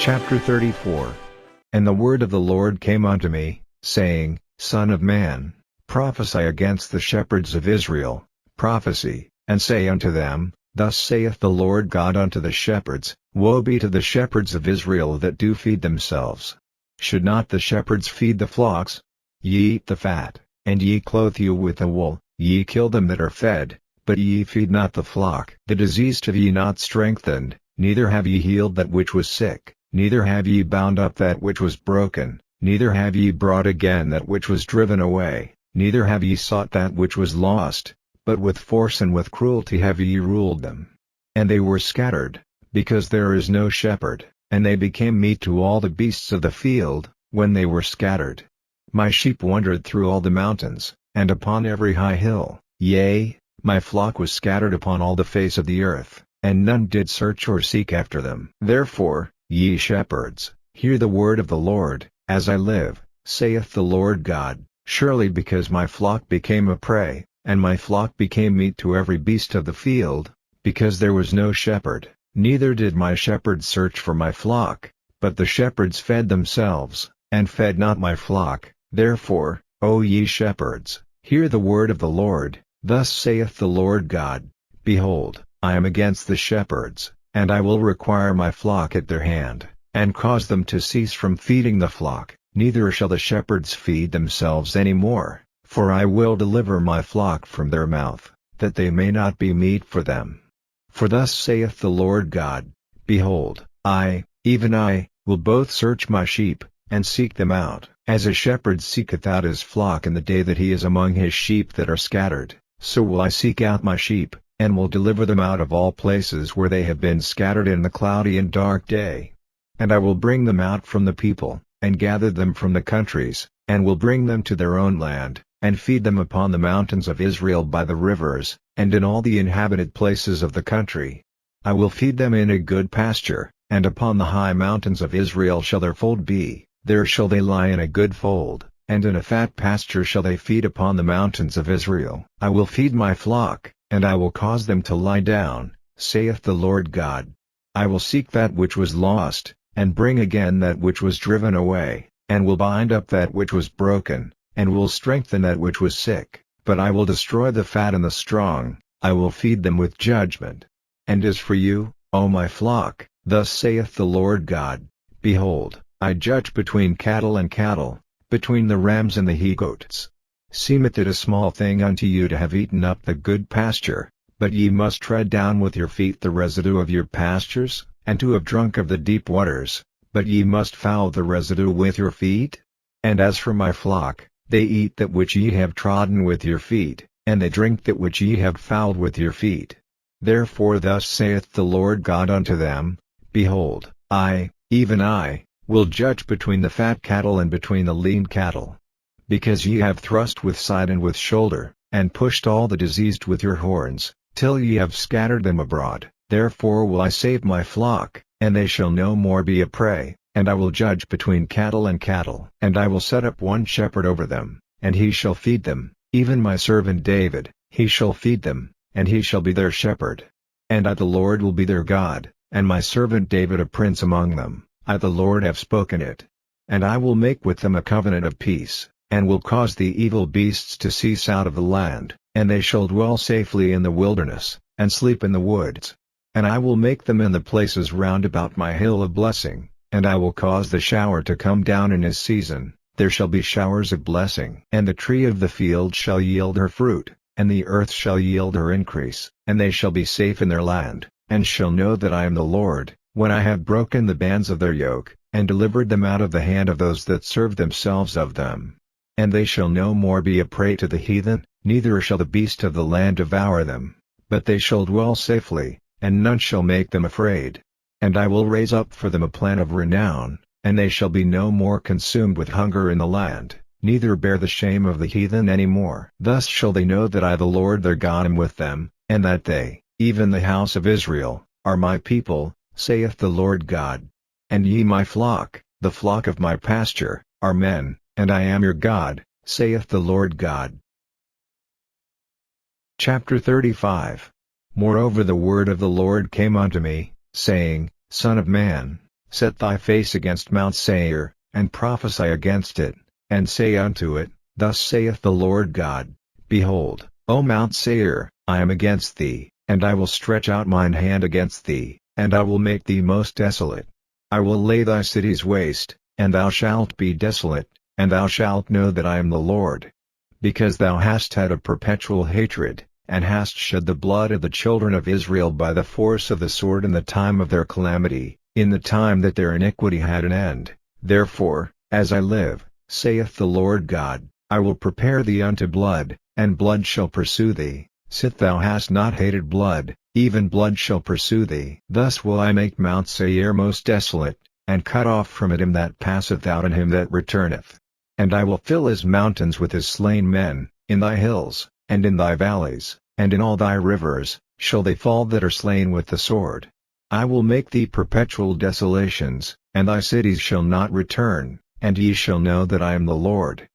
Chapter 34. And the word of the Lord came unto me, saying, Son of man, prophesy against the shepherds of Israel, prophesy, and say unto them, Thus saith the Lord God unto the shepherds, Woe be to the shepherds of Israel that do feed themselves. Should not the shepherds feed the flocks? Ye eat the fat, and ye clothe you with the wool, ye kill them that are fed, but ye feed not the flock. The diseased have ye not strengthened, neither have ye healed that which was sick, neither have ye bound up that which was broken, neither have ye brought again that which was driven away, neither have ye sought that which was lost, but with force and with cruelty have ye ruled them. And they were scattered, because there is no shepherd, and they became meat to all the beasts of the field, when they were scattered. My sheep wandered through all the mountains, and upon every high hill, yea, my flock was scattered upon all the face of the earth, and none did search or seek after them. Therefore, ye shepherds, hear the word of the Lord, as I live, saith the Lord God, surely because my flock became a prey, and my flock became meat to every beast of the field, because there was no shepherd, neither did my shepherds search for my flock, but the shepherds fed themselves, and fed not my flock. Therefore, O ye shepherds, hear the word of the Lord, thus saith the Lord God, Behold, I am against the shepherds, and I will require my flock at their hand, and cause them to cease from feeding the flock, neither shall the shepherds feed themselves any more, for I will deliver my flock from their mouth, that they may not be meat for them. For thus saith the Lord God, Behold, I, even I, will both search my sheep, and seek them out, as a shepherd seeketh out his flock in the day that he is among his sheep that are scattered, so will I seek out my sheep, and will deliver them out of all places where they have been scattered in the cloudy and dark day. And I will bring them out from the people, and gather them from the countries, and will bring them to their own land, and feed them upon the mountains of Israel by the rivers, and in all the inhabited places of the country. I will feed them in a good pasture, and upon the high mountains of Israel shall their fold be, there shall they lie in a good fold, and in a fat pasture shall they feed upon the mountains of Israel. I will feed my flock, and I will cause them to lie down, saith the Lord God. I will seek that which was lost, and bring again that which was driven away, and will bind up that which was broken, and will strengthen that which was sick, but I will destroy the fat and the strong, I will feed them with judgment. And as for you, O my flock, thus saith the Lord God, Behold, I judge between cattle and cattle, between the rams and the he-goats. Seemeth it a small thing unto you to have eaten up the good pasture, but ye must tread down with your feet the residue of your pastures, and to have drunk of the deep waters, but ye must foul the residue with your feet? And as for my flock, they eat that which ye have trodden with your feet, and they drink that which ye have fouled with your feet. Therefore thus saith the Lord God unto them, Behold, I, even I, will judge between the fat cattle and between the lean cattle. Because ye have thrust with side and with shoulder, and pushed all the diseased with your horns, till ye have scattered them abroad, therefore will I save my flock, and they shall no more be a prey, and I will judge between cattle and cattle. And I will set up one shepherd over them, and he shall feed them, even my servant David, he shall feed them, and he shall be their shepherd. And I the Lord will be their God, and my servant David a prince among them. I the Lord have spoken it. And I will make with them a covenant of peace, and will cause the evil beasts to cease out of the land, and they shall dwell safely in the wilderness, and sleep in the woods. And I will make them in the places round about my hill of blessing, and I will cause the shower to come down in his season, there shall be showers of blessing. And the tree of the field shall yield her fruit, and the earth shall yield her increase, and they shall be safe in their land, and shall know that I am the Lord, when I have broken the bands of their yoke, and delivered them out of the hand of those that serve themselves of them. And they shall no more be a prey to the heathen, neither shall the beast of the land devour them, but they shall dwell safely, and none shall make them afraid. And I will raise up for them a plan of renown, and they shall be no more consumed with hunger in the land, neither bear the shame of the heathen any more. Thus shall they know that I the Lord their God am with them, and that they, even the house of Israel, are my people, saith the Lord God. And ye my flock, the flock of my pasture, are men, and I am your God, saith the Lord God. Chapter 35. Moreover the word of the Lord came unto me, saying, Son of man, set thy face against Mount Seir, and prophesy against it, and say unto it, Thus saith the Lord God, Behold, O Mount Seir, I am against thee, and I will stretch out mine hand against thee, and I will make thee most desolate. I will lay thy cities waste, and thou shalt be desolate, and thou shalt know that I am the Lord. Because thou hast had a perpetual hatred, and hast shed the blood of the children of Israel by the force of the sword in the time of their calamity, in the time that their iniquity had an end. Therefore, as I live, saith the Lord God, I will prepare thee unto blood, and blood shall pursue thee. Sith thou hast not hated blood, even blood shall pursue thee. Thus will I make Mount Seir most desolate, and cut off from it him that passeth out and him that returneth. And I will fill his mountains with his slain men, in thy hills, and in thy valleys, and in all thy rivers, shall they fall that are slain with the sword. I will make thee perpetual desolations, and thy cities shall not return, and ye shall know that I am the Lord.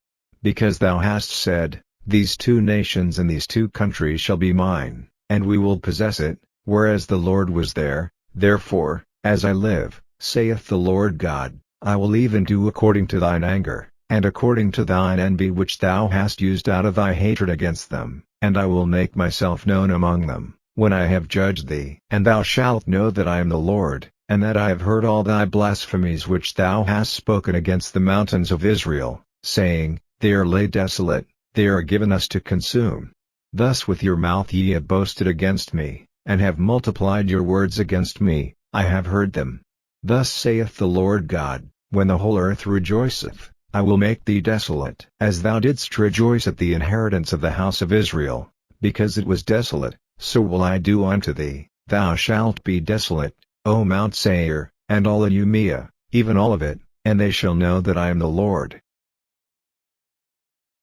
Because thou hast said, These two nations and these two countries shall be mine, and we will possess it, whereas the Lord was there, therefore, as I live, saith the Lord God, I will even do according to thine anger, and according to thine envy which thou hast used out of thy hatred against them, and I will make myself known among them, when I have judged thee. And thou shalt know that I am the Lord, and that I have heard all thy blasphemies which thou hast spoken against the mountains of Israel, saying, They are laid desolate, they are given us to consume. Thus with your mouth ye have boasted against me, and have multiplied your words against me, I have heard them. Thus saith the Lord God, When the whole earth rejoiceth, I will make thee desolate. As thou didst rejoice at the inheritance of the house of Israel, because it was desolate, so will I do unto thee. Thou shalt be desolate, O Mount Seir, and all Idumea, even all of it, and they shall know that I am the Lord.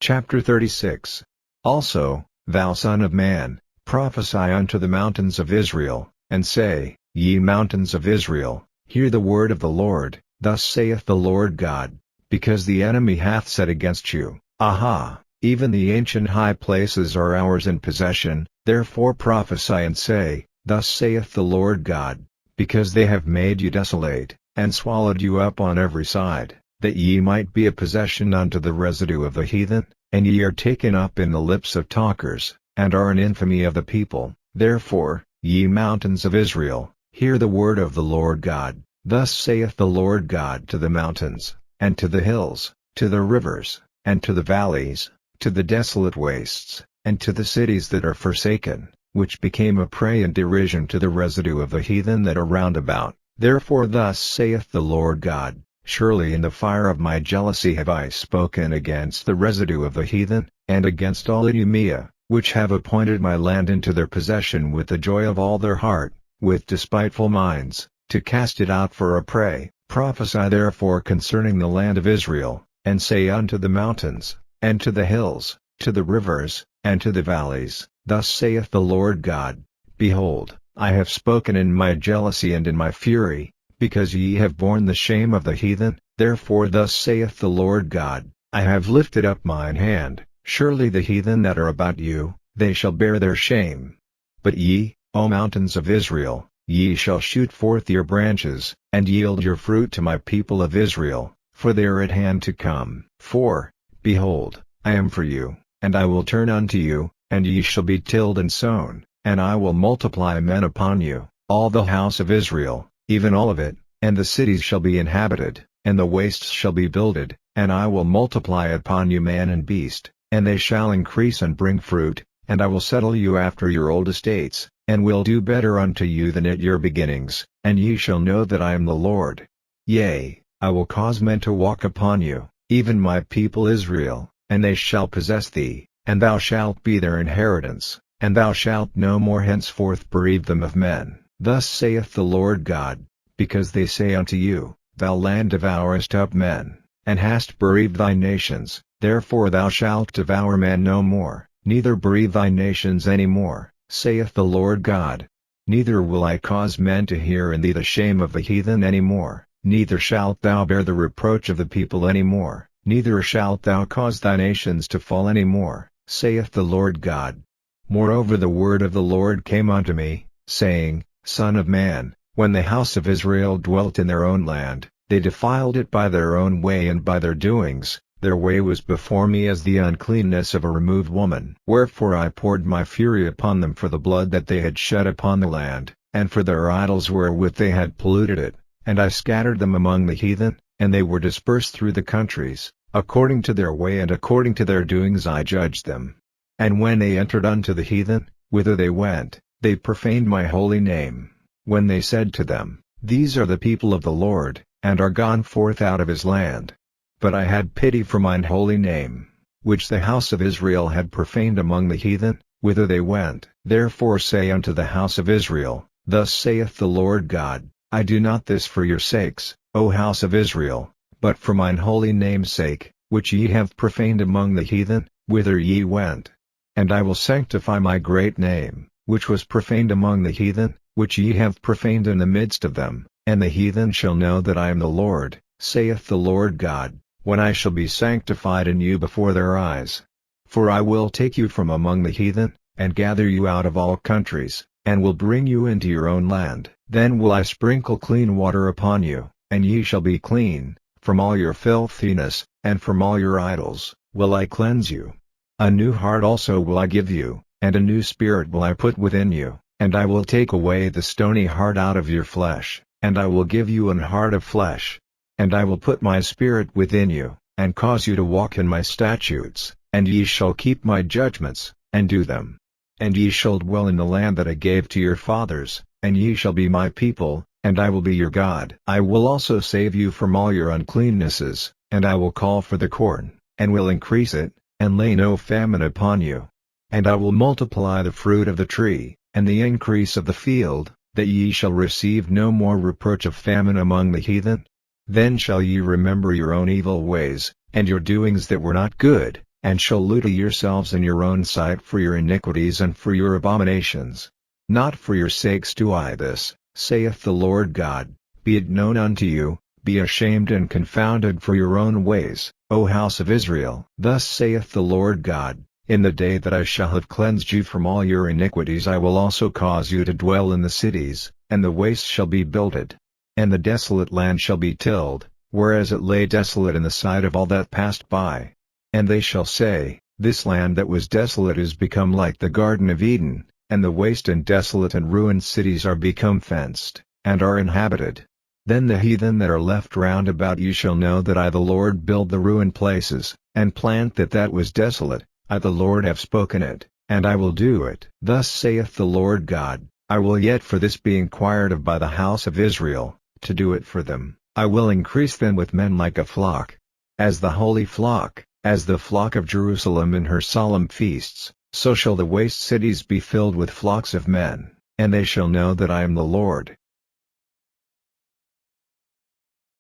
Chapter 36. Also, thou son of man, prophesy unto the mountains of Israel, and say, Ye mountains of Israel, hear the word of the Lord. Thus saith the Lord God, Because the enemy hath said against you, Aha, even the ancient high places are ours in possession, therefore prophesy and say, Thus saith the Lord God, Because they have made you desolate, and swallowed you up on every side, that ye might be a possession unto the residue of the heathen, and ye are taken up in the lips of talkers, and are an infamy of the people. Therefore, ye mountains of Israel, hear the word of the Lord God. Thus saith the Lord God to the mountains, and to the hills, to the rivers, and to the valleys, to the desolate wastes, and to the cities that are forsaken, which became a prey and derision to the residue of the heathen that are round about. Therefore thus saith the Lord God, Surely in the fire of my jealousy have I spoken against the residue of the heathen, and against all Idumea, which have appointed my land into their possession with the joy of all their heart, with despiteful minds, to cast it out for a prey. Prophesy therefore concerning the land of Israel, and say unto the mountains, and to the hills, to the rivers, and to the valleys, Thus saith the Lord God, Behold, I have spoken in my jealousy and in my fury, because ye have borne the shame of the heathen. Therefore thus saith the Lord God, I have lifted up mine hand, surely the heathen that are about you, they shall bear their shame. But ye, O mountains of Israel, ye shall shoot forth your branches, and yield your fruit to my people of Israel, for they are at hand to come. For, behold, I am for you, and I will turn unto you, and ye shall be tilled and sown, and I will multiply men upon you, all the house of Israel, even all of it, and the cities shall be inhabited, and the wastes shall be builded, and I will multiply upon you man and beast, and they shall increase and bring fruit, and I will settle you after your old estates, and will do better unto you than at your beginnings, and ye shall know that I am the Lord. Yea, I will cause men to walk upon you, even my people Israel, and they shall possess thee, and thou shalt be their inheritance, and thou shalt no more henceforth bereave them of men. Thus saith the Lord God, Because they say unto you, Thou land devourest up men, and hast bereaved thy nations, therefore thou shalt devour men no more, neither bereave thy nations any more, saith the Lord God. Neither will I cause men to hear in thee the shame of the heathen any more, neither shalt thou bear the reproach of the people any more, neither shalt thou cause thy nations to fall any more, saith the Lord God. Moreover the word of the Lord came unto me, saying, Son of man, When the house of Israel dwelt in their own land, they defiled it by their own way and by their doings. Their way was before me as the uncleanness of a removed woman. Wherefore I poured my fury upon them for the blood that they had shed upon the land, and for their idols wherewith they had polluted it, and I scattered them among the heathen, and they were dispersed through the countries. According to their way and according to their doings I judged them. And when they entered unto the heathen, whither they went, they profaned my holy name. When they said to them, These are the people of the Lord, and are gone forth out of his land. But I had pity for mine holy name, which the house of Israel had profaned among the heathen, whither they went. Therefore say unto the house of Israel, Thus saith the Lord God, I do not this for your sakes, O house of Israel, but for mine holy name's sake, which ye have profaned among the heathen, whither ye went. And I will sanctify my great name, which was profaned among the heathen, which ye have profaned in the midst of them, and the heathen shall know that I am the Lord, saith the Lord God, when I shall be sanctified in you before their eyes. For I will take you from among the heathen, and gather you out of all countries, and will bring you into your own land. Then will I sprinkle clean water upon you, and ye shall be clean. From all your filthiness, and from all your idols, will I cleanse you. A new heart also will I give you, and a new spirit will I put within you, and I will take away the stony heart out of your flesh, and I will give you an heart of flesh. And I will put my spirit within you, and cause you to walk in my statutes, and ye shall keep my judgments, and do them. And ye shall dwell in the land that I gave to your fathers, and ye shall be my people, and I will be your God. I will also save you from all your uncleannesses, and I will call for the corn, and will increase it, and lay no famine upon you. And I will multiply the fruit of the tree, and the increase of the field, that ye shall receive no more reproach of famine among the heathen. Then shall ye remember your own evil ways, and your doings that were not good, and shall loot yourselves in your own sight for your iniquities and for your abominations. Not for your sakes do I this, saith the Lord God, be it known unto you, be ashamed and confounded for your own ways, O house of Israel. Thus saith the Lord God, in the day that I shall have cleansed you from all your iniquities I will also cause you to dwell in the cities, and the waste shall be builded. And the desolate land shall be tilled, whereas it lay desolate in the sight of all that passed by. And they shall say, This land that was desolate is become like the Garden of Eden, and the waste and desolate and ruined cities are become fenced, and are inhabited. Then the heathen that are left round about you shall know that I the Lord build the ruined places, and plant that was desolate. I the Lord have spoken it, and I will do it. Thus saith the Lord God, I will yet for this be inquired of by the house of Israel, to do it for them. I will increase them with men like a flock. As the holy flock, as the flock of Jerusalem in her solemn feasts, so shall the waste cities be filled with flocks of men, and they shall know that I am the Lord.